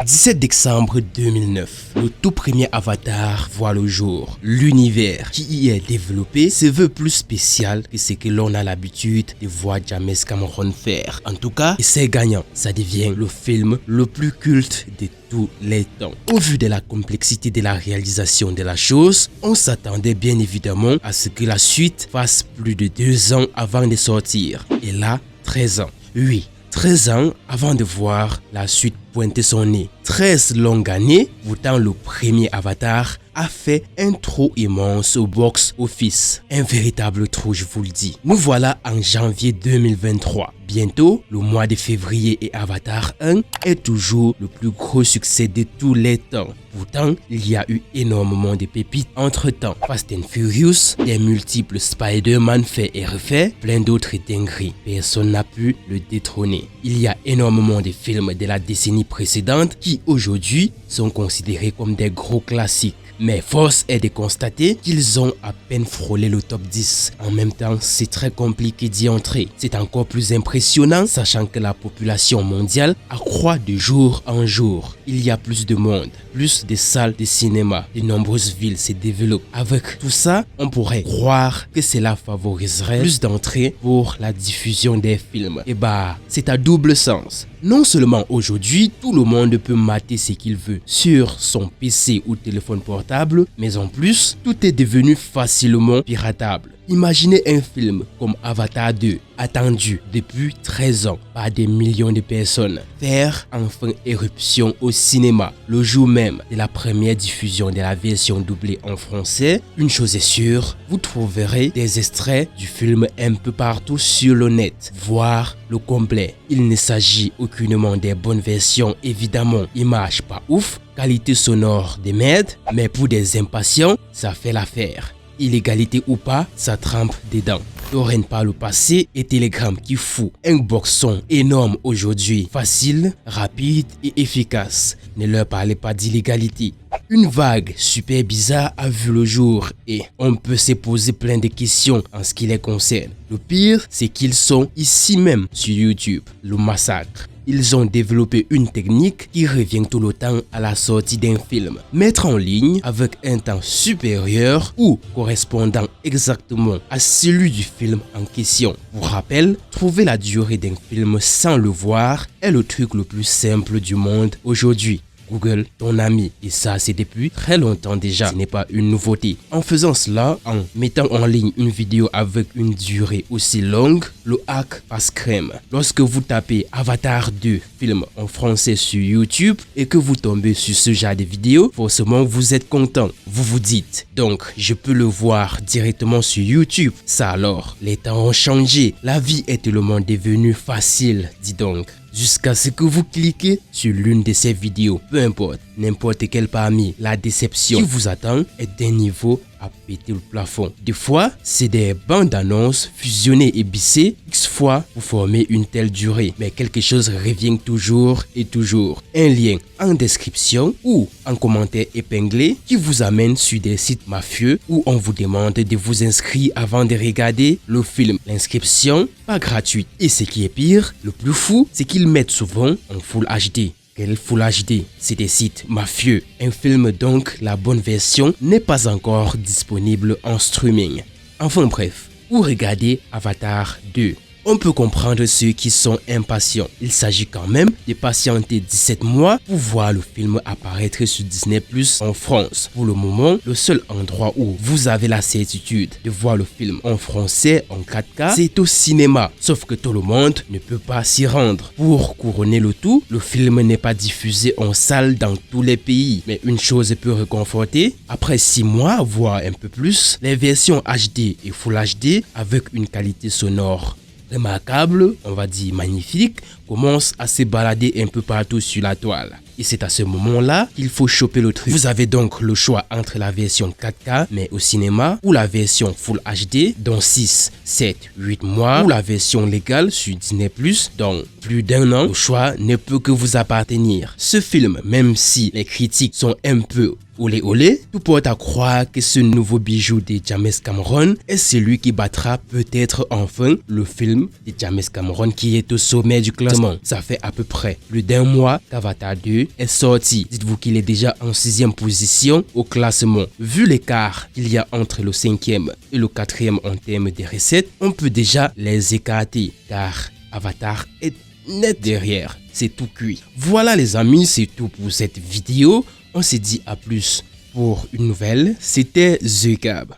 17 décembre 2009, le tout premier Avatar voit le jour. L'univers qui y est développé se veut plus spécial que ce que l'on a l'habitude de voir James Cameron faire. En tout cas, c'est gagnant. Ça devient le film le plus culte de tous les temps. Au vu de la complexité de la réalisation de la chose, on s'attendait bien évidemment à ce que la suite fasse plus de 2 ans avant de sortir. Et là, 13 ans. Oui, 13 ans avant de voir la suite pointer son nez. 13 longues années, pourtant le premier Avatar a fait un trou immense au box-office. Un véritable trou, je vous le dis. Nous voilà en janvier 2023. Bientôt, le mois de février et Avatar 1 est toujours le plus gros succès de tous les temps. Pourtant, il y a eu énormément de pépites entre-temps. Fast and Furious, des multiples Spider-Man faits et refaits, plein d'autres dingueries. Personne n'a pu le détrôner. Il y a énormément de films de la décennie précédente qui aujourd'hui sont considérés comme des gros classiques. Mais force est de constater qu'ils ont à peine frôlé le top 10. En même temps, c'est très compliqué d'y entrer. C'est encore plus impressionnant, sachant que la population mondiale accroît de jour en jour. Il y a plus de monde, plus de salles de cinéma, de nombreuses villes se développent. Avec tout ça, on pourrait croire que cela favoriserait plus d'entrées pour la diffusion des films. Et bah, c'est à double sens. Non seulement aujourd'hui, tout le monde peut mater ce qu'il veut sur son PC ou téléphone portable, mais en plus, tout est devenu facilement piratable. Imaginez un film comme Avatar 2, attendu depuis 13 ans par des millions de personnes, faire enfin éruption au cinéma le jour même de la première diffusion de la version doublée en français. Une chose est sûre, vous trouverez des extraits du film un peu partout sur le net, voire le complet. Il ne s'agit aucunement des bonnes versions, évidemment, image pas ouf, qualité sonore de merde, mais pour des impatients, ça fait l'affaire. Illégalité ou pas, ça trempe dedans. Torrent par le passé et Telegram qui fout un boxon énorme aujourd'hui. Facile, rapide et efficace. Ne leur parlez pas d'illégalité. Une vague super bizarre a vu le jour et on peut se poser plein de questions en ce qui les concerne. Le pire, c'est qu'ils sont ici même sur YouTube. Le massacre. Ils ont développé une technique qui revient tout le temps à la sortie d'un film. Mettre en ligne avec un temps supérieur ou correspondant exactement à celui du film en question. Pour rappel, trouver la durée d'un film sans le voir est le truc le plus simple du monde aujourd'hui. Google, ton ami. Et ça, c'est depuis très longtemps déjà. Ce n'est pas une nouveauté. En faisant cela, en mettant en ligne une vidéo avec une durée aussi longue, le hack passe crème. Lorsque vous tapez Avatar 2 film en français sur YouTube et que vous tombez sur ce genre de vidéo, forcément vous êtes content. Vous vous dites, donc je peux le voir directement sur YouTube. Ça alors, les temps ont changé. La vie est tellement devenue facile, dis donc. Jusqu'à ce que vous cliquez sur l'une de ces vidéos. Peu importe, n'importe quelle parmi, la déception qui vous attend est d'un niveau à péter le plafond. Des fois, c'est des bandes annonces fusionnées et bissées X fois pour former une telle durée. Mais quelque chose revient toujours et toujours. Un lien en description ou en commentaire épinglé qui vous amène sur des sites mafieux où on vous demande de vous inscrire avant de regarder le film. L'inscription, pas gratuite. Et ce qui est pire, le plus fou, c'est qu'ils mettent souvent en Full HD. Quel Full HD? C'est des sites mafieux. Un film donc, la bonne version n'est pas encore disponible en streaming. Enfin bref, pour regarder Avatar 2. On peut comprendre ceux qui sont impatients. Il s'agit quand même de patienter 17 mois pour voir le film apparaître sur Disney+ en France. Pour le moment, le seul endroit où vous avez la certitude de voir le film en français en 4K, c'est au cinéma. Sauf que tout le monde ne peut pas s'y rendre. Pour couronner le tout, le film n'est pas diffusé en salle dans tous les pays. Mais une chose peut réconforter, après 6 mois, voire un peu plus, les versions HD et Full HD avec une qualité sonore remarquable, on va dire magnifique, commence à se balader un peu partout sur la toile. Et c'est à ce moment-là qu'il faut choper le truc. Vous avez donc le choix entre la version 4K, mais au cinéma, ou la version Full HD, dans 6, 7, 8 mois, ou la version légale sur Disney+, dans plus d'1 an. Le choix ne peut que vous appartenir. Ce film, même si les critiques sont un peu Olé olé, tout porte à croire que ce nouveau bijou de James Cameron est celui qui battra peut-être enfin le film de James Cameron qui est au sommet du classement. Ça fait à peu près plus d'un mois qu'Avatar 2 est sorti. Dites-vous qu'il est déjà en 6e position au classement. Vu l'écart qu'il y a entre le 5e et le 4e en termes de recettes, on peut déjà les écarter car Avatar est net derrière. C'est tout cuit. Voilà les amis, c'est tout pour cette vidéo. On se dit à plus pour une nouvelle. C'était The Gab.